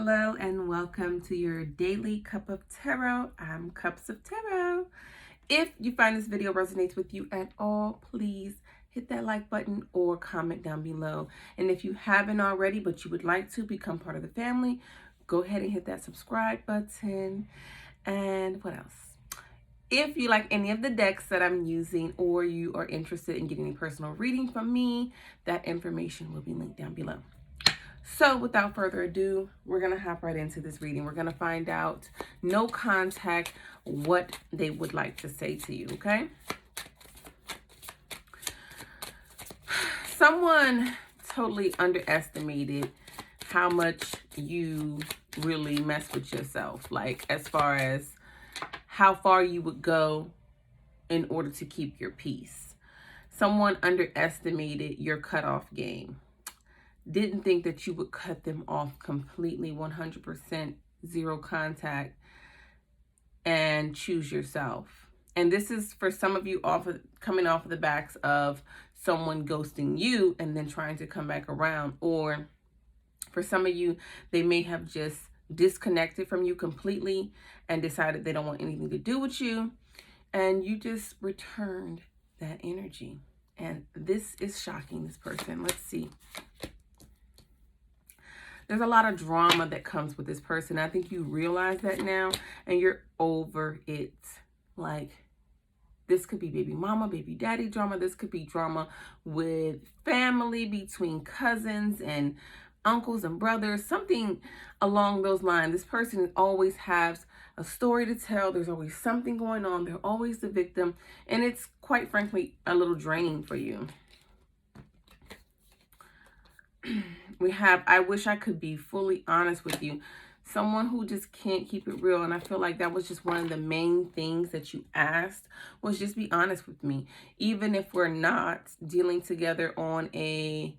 Hello and welcome to your daily cup of tarot. I'm Cups of Tarot. If you find this video resonates with you at all, please hit that like button or comment down below. And if you haven't already, but you would like to become part of the family, go ahead and hit that subscribe button. And what else? If you like any of the decks that I'm using or you are interested in getting a personal reading from me, that information will be linked down below. So without further ado, we're going to hop right into this reading. We're going to find out, no contact, what they would like to say to you, okay? Someone totally underestimated how much you really mess with yourself. Like as far as how far you would go in order to keep your peace. Someone underestimated your cutoff game. Didn't think that you would cut them off completely, 100%, zero contact, and choose yourself. And this is for some of you coming off of the backs of someone ghosting you and then trying to come back around. Or for some of you, they may have just disconnected from you completely and decided they don't want anything to do with you. And you just returned that energy. And this is shocking, this person. Let's see. There's a lot of drama that comes with this person. I think you realize that now and you're over it. Like, this could be baby mama, baby daddy drama. This could be drama with family, between cousins and uncles and brothers, something along those lines. This person always has a story to tell. There's always something going on. They're always the victim. And it's quite frankly a little draining for you. We have, I wish I could be fully honest with you. Someone who just can't keep it real. And I feel like that was just one of the main things that you asked, was just be honest with me. Even if we're not dealing together on a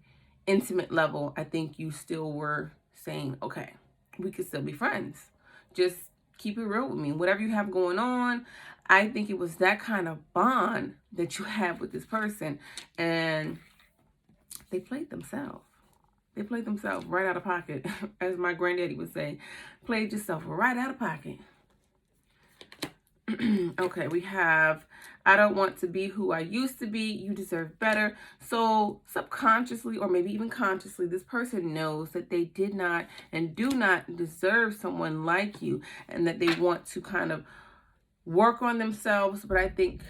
intimate level, I think you still were saying, okay, we could still be friends. Just keep it real with me. Whatever you have going on, I think it was that kind of bond that you have with this person. And they played themselves. They played themselves right out of pocket. As my granddaddy would say, played yourself right out of pocket. Okay, we have, I don't want to be who I used to be. You deserve better. So subconsciously, or maybe even consciously, this person knows that they did not and do not deserve someone like you, and that they want to kind of work on themselves. But I think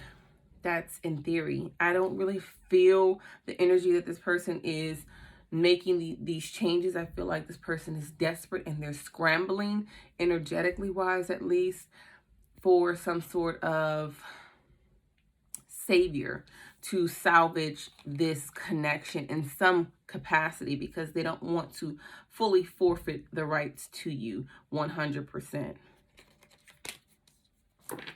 that's in theory. I don't really feel the energy that this person is making these changes. I feel like this person is desperate and they're scrambling, energetically wise at least, for some sort of savior to salvage this connection in some capacity, because they don't want to fully forfeit the rights to you 100%.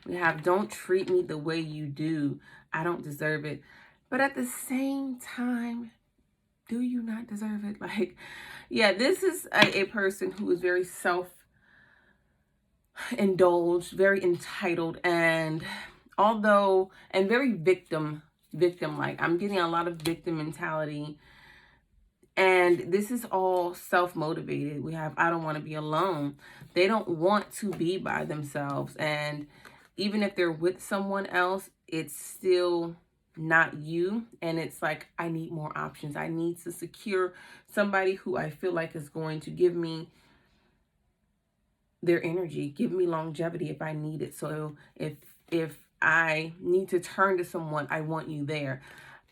We have, don't treat me the way you do. I don't deserve it. But at the same time, do you not deserve it? Like, yeah, this is a person who is very self-indulged, very entitled, and very victim-like. I'm getting a lot of victim mentality. And this is all self-motivated. We have, I don't want to be alone. They don't want to be by themselves. And even if they're with someone else, it's still not you. And it's like, I need more options. I need to secure somebody who I feel like is going to give me their energy, give me longevity if I need it. So if I need to turn to someone, I want you there.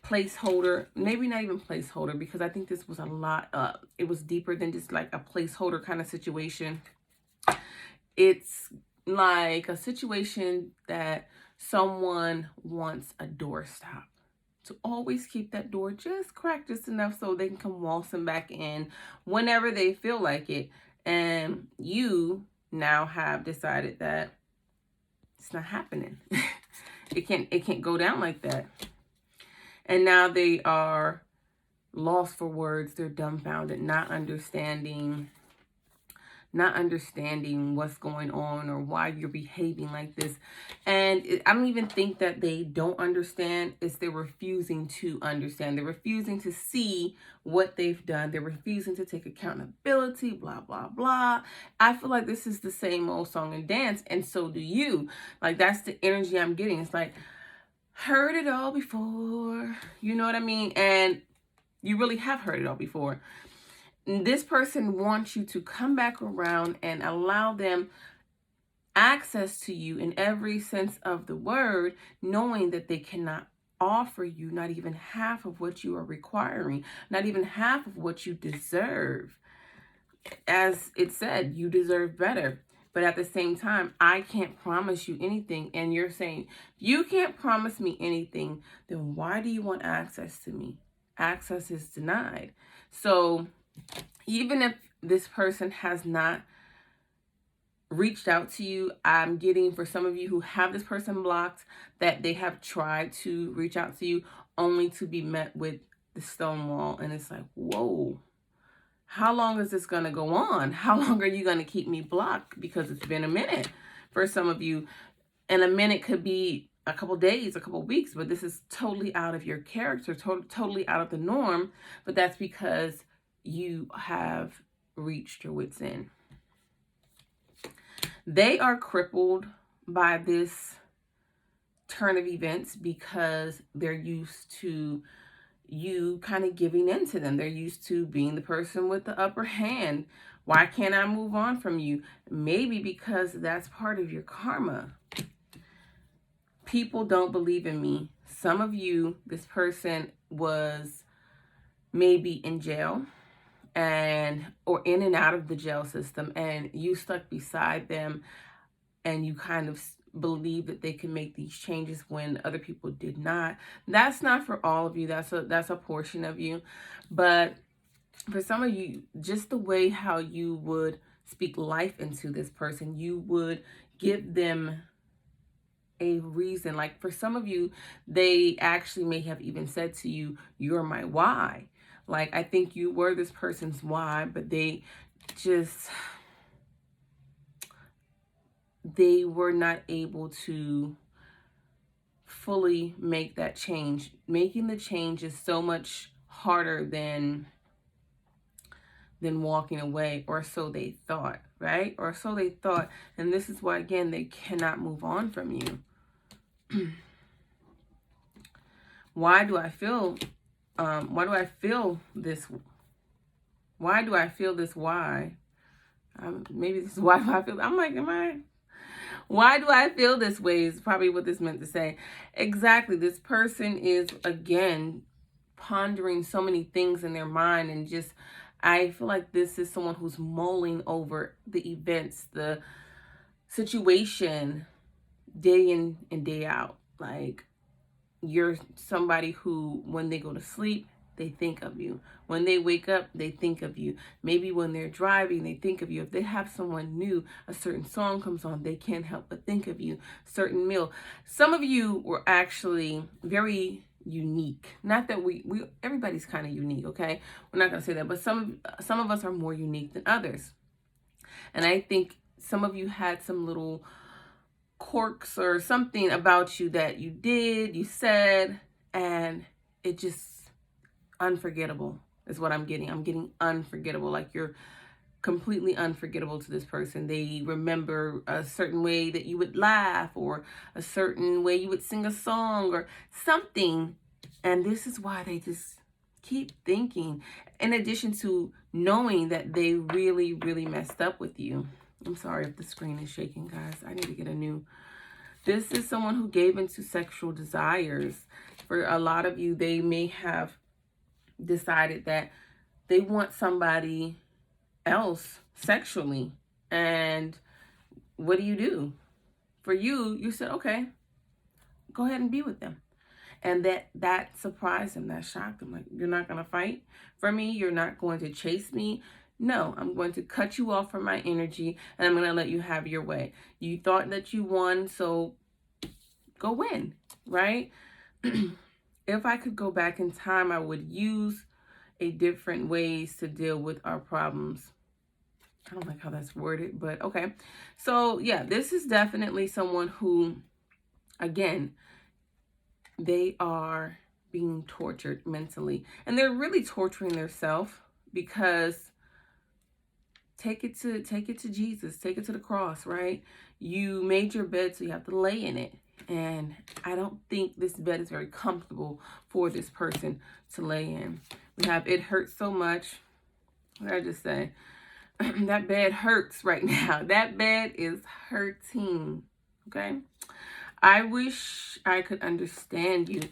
Placeholder, maybe not even placeholder, because I think this was a lot, it was deeper than just like a placeholder kind of situation. It's like a situation that someone wants a doorstop, to always keep that door just cracked just enough so they can come waltzing back in whenever they feel like it. And you now have decided that it's not happening. It can't go down like that. And now they are lost for words. They're dumbfounded, not understanding not understanding what's going on or why you're behaving like this. And I don't even think that they don't understand. It's they're refusing to understand. They're refusing to see what they've done. They're refusing to take accountability, blah, blah, blah. I feel like this is the same old song and dance, and so do you. Like, that's the energy I'm getting. It's like, heard it all before. You know what I mean? And you really have heard it all before. This person wants you to come back around and allow them access to you in every sense of the word, knowing that they cannot offer you not even half of what you are requiring, not even half of what you deserve. As it said, you deserve better. But at the same time, I can't promise you anything. And you're saying, you can't promise me anything, then why do you want access to me? Access is denied. So even if this person has not reached out to you, I'm getting for some of you who have this person blocked that they have tried to reach out to you only to be met with the stone wall. And it's like, whoa, how long is this going to go on? How long are you going to keep me blocked? Because it's been a minute for some of you. And a minute could be a couple days, a couple weeks, but this is totally out of your character, totally out of the norm. But that's because you have reached your wits' end. They are crippled by this turn of events because they're used to you kind of giving in to them. They're used to being the person with the upper hand. Why can't I move on from you? Maybe because that's part of your karma. People don't believe in me. Some of you, this person was maybe in jail or in and out of the jail system, and you stuck beside them and you kind of believe that they can make these changes when other people did not. That's not for all of you. That's a portion of you. But for some of you, just the way how you would speak life into this person, you would give them a reason. Like for some of you, they actually may have even said to you, you're my why. Like, I think you were this person's why, but they were not able to fully make that change. Making the change is so much harder than walking away, or so they thought, right? Or so they thought. And this is why, again, they cannot move on from you. Why do I feel this? Why do I feel this? Why? Maybe this is why I feel. I'm like, why do I feel this way? Is probably what this meant to say. Exactly. This person is, again, pondering so many things in their mind, and just, I feel like this is someone who's mulling over the events, the situation, day in and day out. Like, you're somebody who, when they go to sleep, they think of you. When they wake up, they think of you. Maybe when they're driving, they think of you. If they have someone new, a certain song comes on, they can't help but think of you. Certain meal. Some of you were actually very unique. Not that we everybody's kind of unique, okay? We're not going to say that, but some of us are more unique than others. And I think some of you had some little quirks or something about you that you did, you said, and it just unforgettable is what I'm getting. I'm getting unforgettable. Like, you're completely unforgettable to this person. They remember a certain way that you would laugh, or a certain way you would sing a song or something. And this is why they just keep thinking, in addition to knowing that they really, really messed up with you. I'm sorry if the screen is shaking, guys. I need to get a new. This is someone who gave into sexual desires. For a lot of you, they may have decided that they want somebody else sexually. And what do? For you, you said, okay, go ahead and be with them. And that surprised him, that shocked him. Like, you're not going to fight for me? You're not going to chase me? No, I'm going to cut you off from my energy, and I'm going to let you have your way. You thought that you won, so go win, right? If I could go back in time, I would use a different ways to deal with our problems. I don't like how that's worded, but okay. So yeah, this is definitely someone who, again, they are being tortured mentally, and they're really torturing themselves because take it to Jesus, take it to the cross, right? You made your bed, so you have to lay in it. And I don't think this bed is very comfortable for this person to lay in. We have, it hurts so much. What did I just say? That bed hurts right now. That bed is hurting. Okay? I wish I could understand you.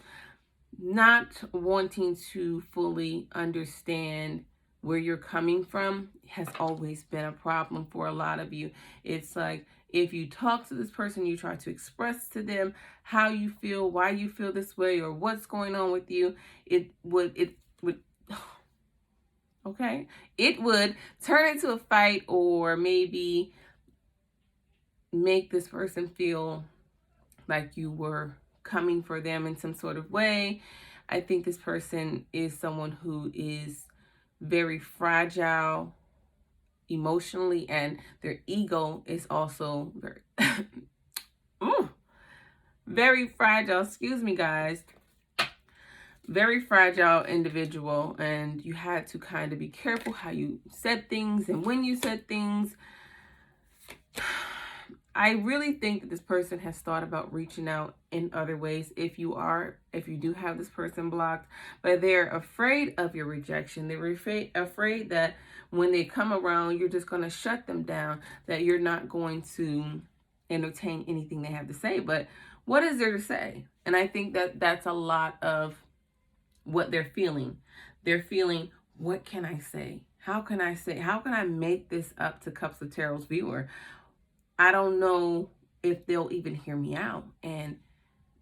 Not wanting to fully understand where you're coming from has always been a problem for a lot of you. It's like, if you talk to this person, you try to express to them how you feel, why you feel this way, or what's going on with you, it would okay, it would turn into a fight, or maybe make this person feel like you were coming for them in some sort of way. I think this person is someone who is very fragile emotionally, and their ego is also very very fragile. Excuse me, guys. Very fragile individual, and you had to kind of be careful how you said things and when you said things. I really think that this person has thought about reaching out in other ways if you do have this person blocked, but they're afraid of your rejection. They're afraid that when they come around, you're just going to shut them down, that you're not going to entertain anything they have to say. But what is there to say? And I think that that's a lot of what they're feeling. They're feeling, what can I say? How can I make this up to Cups of Tarot's viewer? I don't know if they'll even hear me out. And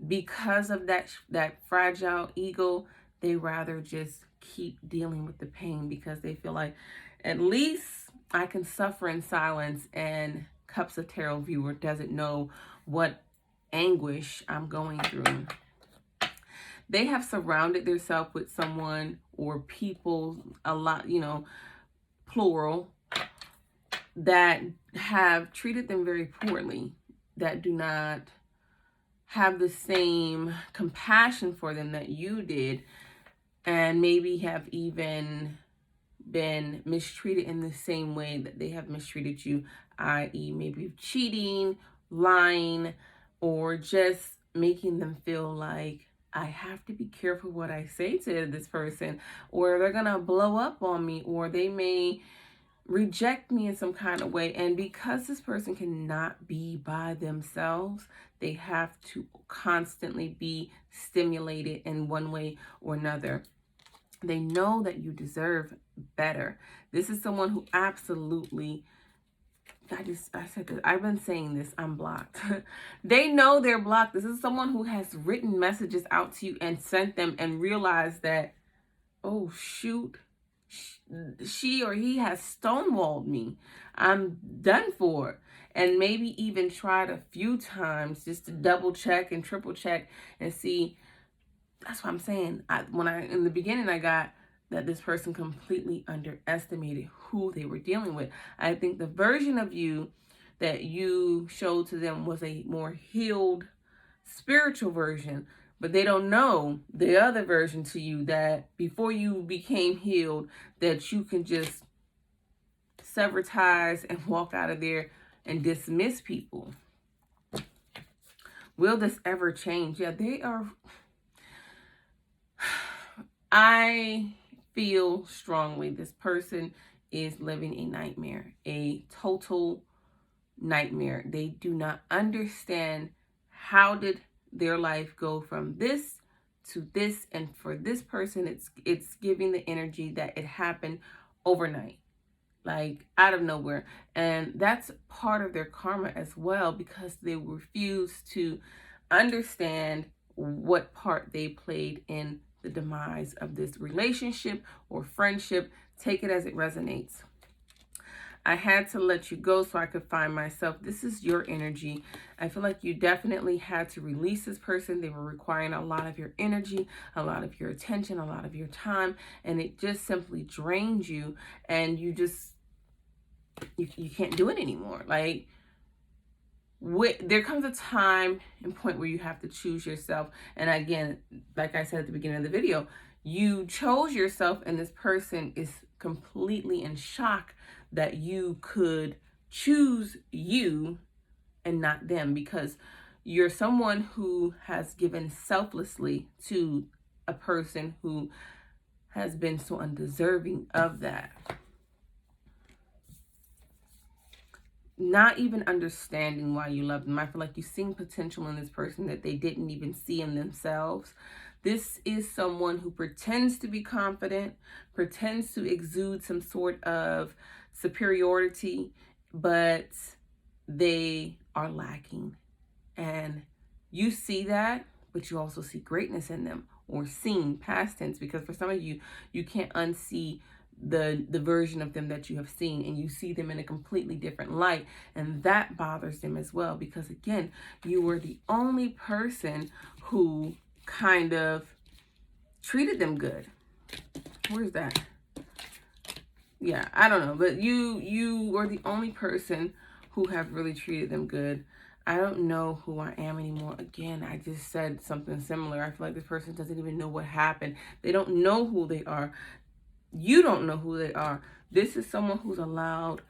because of that fragile ego, they rather just keep dealing with the pain, because they feel like, at least I can suffer in silence, and Cups of Tarot viewer doesn't know what anguish I'm going through. They have surrounded themselves with someone or people, a lot, plural, that have treated them very poorly, that do not have the same compassion for them that you did, and maybe have even been mistreated in the same way that they have mistreated you, i.e. maybe cheating, lying, or just making them feel like, I have to be careful what I say to this person, or they're gonna blow up on me, or they may reject me in some kind of way. And because this person cannot be by themselves, they have to constantly be stimulated in one way or another. They know that you deserve better. This is someone who absolutely, I said this, I've been saying this, I'm blocked. They know they're blocked. This is someone who has written messages out to you and sent them, and realized that, oh shoot, she or he has stonewalled me. I'm done for. And maybe even tried a few times just to double check and triple check and see. That's what I'm saying. In the beginning, I got that this person completely underestimated who they were dealing with. I think the version of you that you showed to them was a more healed, spiritual version, but they don't know the other version to you, that before you became healed, that you can just sever ties and walk out of there and dismiss people. Will this ever change? Yeah, they are. I feel strongly this person is living a nightmare, a total nightmare. They do not understand, how did their life go from this to this, and for this person, it's giving the energy that it happened overnight, like out of nowhere. And that's part of their karma as well, because they refuse to understand what part they played in the demise of this relationship or friendship. Take it as it resonates. I had to let you go so I could find myself. This is your energy. I feel like you definitely had to release this person. They were requiring a lot of your energy, a lot of your attention, a lot of your time, and it just simply drained you. And you just, you can't do it anymore. Like, there comes a time and point where you have to choose yourself. And again, like I said at the beginning of the video, you chose yourself, and this person is completely in shock that you could choose you and not them, because you're someone who has given selflessly to a person who has been so undeserving of that. Not even understanding why you love them. I feel like you've seen potential in this person that they didn't even see in themselves. This is someone who pretends to be confident, pretends to exude some sort of superiority, but they are lacking. And you see that, but you also see greatness in them, or seen, past tense, because for some of you, you can't unsee the version of them that you have seen, and you see them in a completely different light, and that bothers them as well, because again, you were the only person who kind of treated them good. Where's that? Yeah, I don't know, but you were the only person who have really treated them good. I don't know who I am anymore. Again, I just said something similar. I feel like this person doesn't even know what happened. They don't know who they are. You don't know who they are. This is someone who's allowed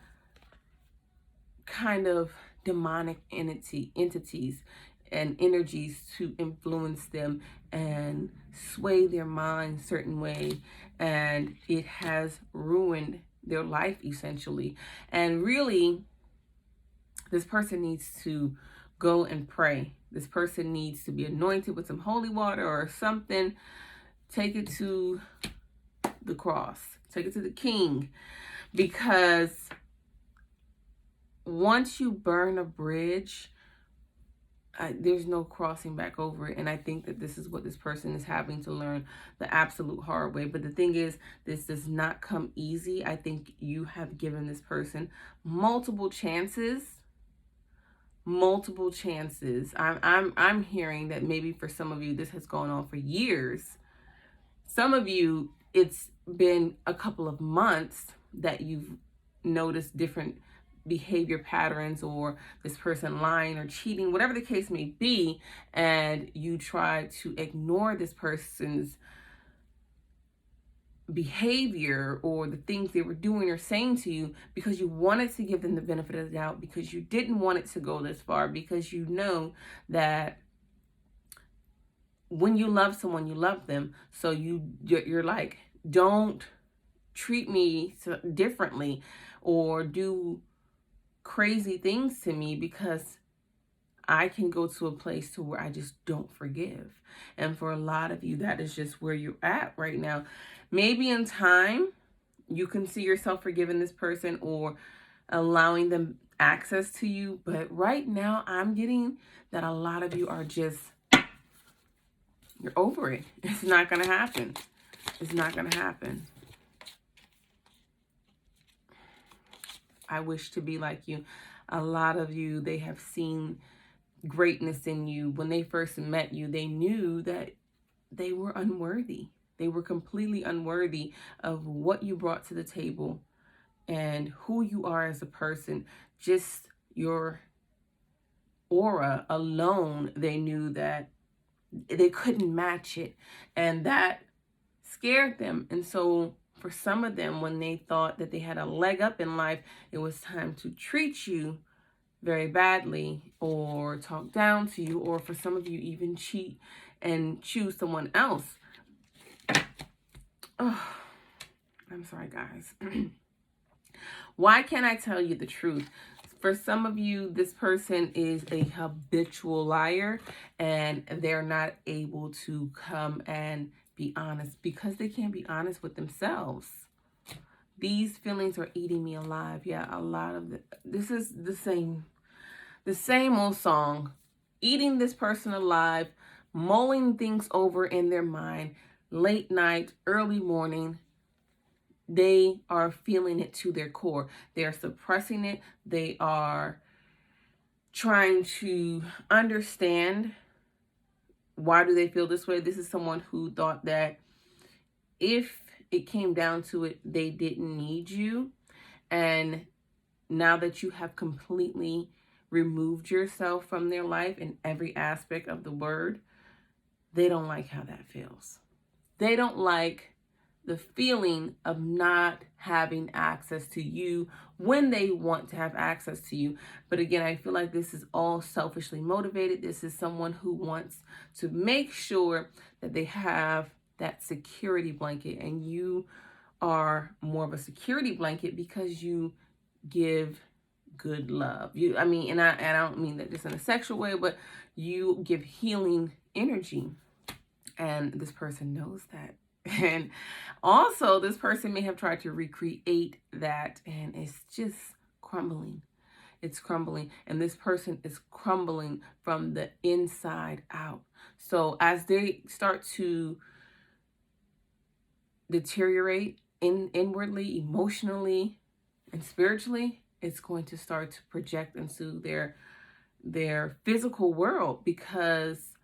kind of demonic entities and energies to influence them and sway their mind certain way, and it has ruined their life essentially. And really, this person needs to go and pray. This person needs to be anointed with some holy water or something. Take it to the cross. Take it to the king. Because once you burn a bridge, there's no crossing back over it. And I think that this is what this person is having to learn the absolute hard way. But the thing is, this does not come easy. I think you have given this person multiple chances. I'm hearing that maybe for some of you, this has gone on for years. Some of you, it's been a couple of months that you've noticed different behavior patterns, or this person lying or cheating, whatever the case may be, and you try to ignore this person's behavior or the things they were doing or saying to you because you wanted to give them the benefit of the doubt, because you didn't want it to go this far, because you know that when you love someone, you love them. So you're like, don't treat me differently or do crazy things to me, because I can go to a place to where I just don't forgive. And for a lot of you, that is just where you're at right now. Maybe in time, you can see yourself forgiving this person or allowing them access to you. But right now, I'm getting that a lot of you are just, you're over it. It's not going to happen. It's not going to happen. I wish to be like you. A lot of you, they have seen greatness in you. When they first met you, they knew that they were unworthy. They were completely unworthy of what you brought to the table and who you are as a person. Just your aura alone, they knew that they couldn't match it. And that scared them. And so for some of them, when they thought that they had a leg up in life, it was time to treat you very badly or talk down to you, or for some of you, even cheat and choose someone else. Oh, I'm sorry, guys. Why can't I tell you the truth? For some of you, this person is a habitual liar, and they're not able to come and be honest because they can't be honest with themselves. These feelings are eating me alive. Yeah, a lot of this is the same old song. Eating this person alive, mulling things over in their mind, late night, early morning. They are feeling it to their core. They are suppressing it. They are trying to understand, why do they feel this way? This is someone who thought that if it came down to it, they didn't need you. And now that you have completely removed yourself from their life in every aspect of the word, they don't like how that feels. They don't like the feeling of not having access to you when they want to have access to you. But again, I feel like this is all selfishly motivated. This is someone who wants to make sure that they have that security blanket, and you are more of a security blanket because you give good love. And I don't mean that just in a sexual way, but you give healing energy. And this person knows that. And also, this person may have tried to recreate that, and it's just crumbling. It's crumbling, and this person is crumbling from the inside out. So as they start to deteriorate inwardly, emotionally, and spiritually, it's going to start to project into their physical world, because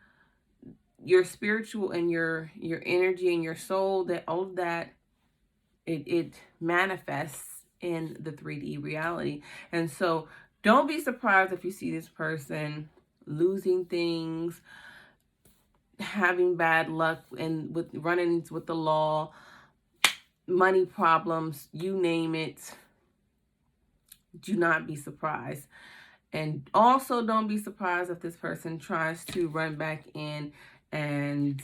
your spiritual and your energy and your soul, that all of that, it manifests in the 3D reality. And so don't be surprised if you see this person losing things, having bad luck, and with run-ins with the law, money problems, you name it. Do not be surprised. And also don't be surprised if this person tries to run back in and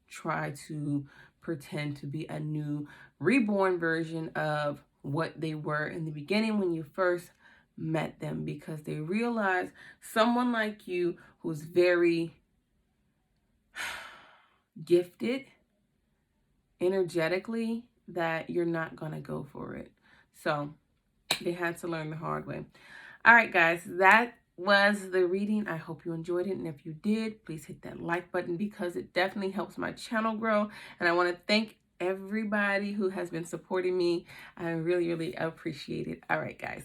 try to pretend to be a new reborn version of what they were in the beginning when you first met them, because they realize someone like you who's very gifted energetically, that you're not going to go for it. So they had to learn the hard way. All right, guys, that was the reading. I hope you enjoyed it. And if you did, please hit that like button, because it definitely helps my channel grow. And I want to thank everybody who has been supporting me. I really, really appreciate it. All right, guys,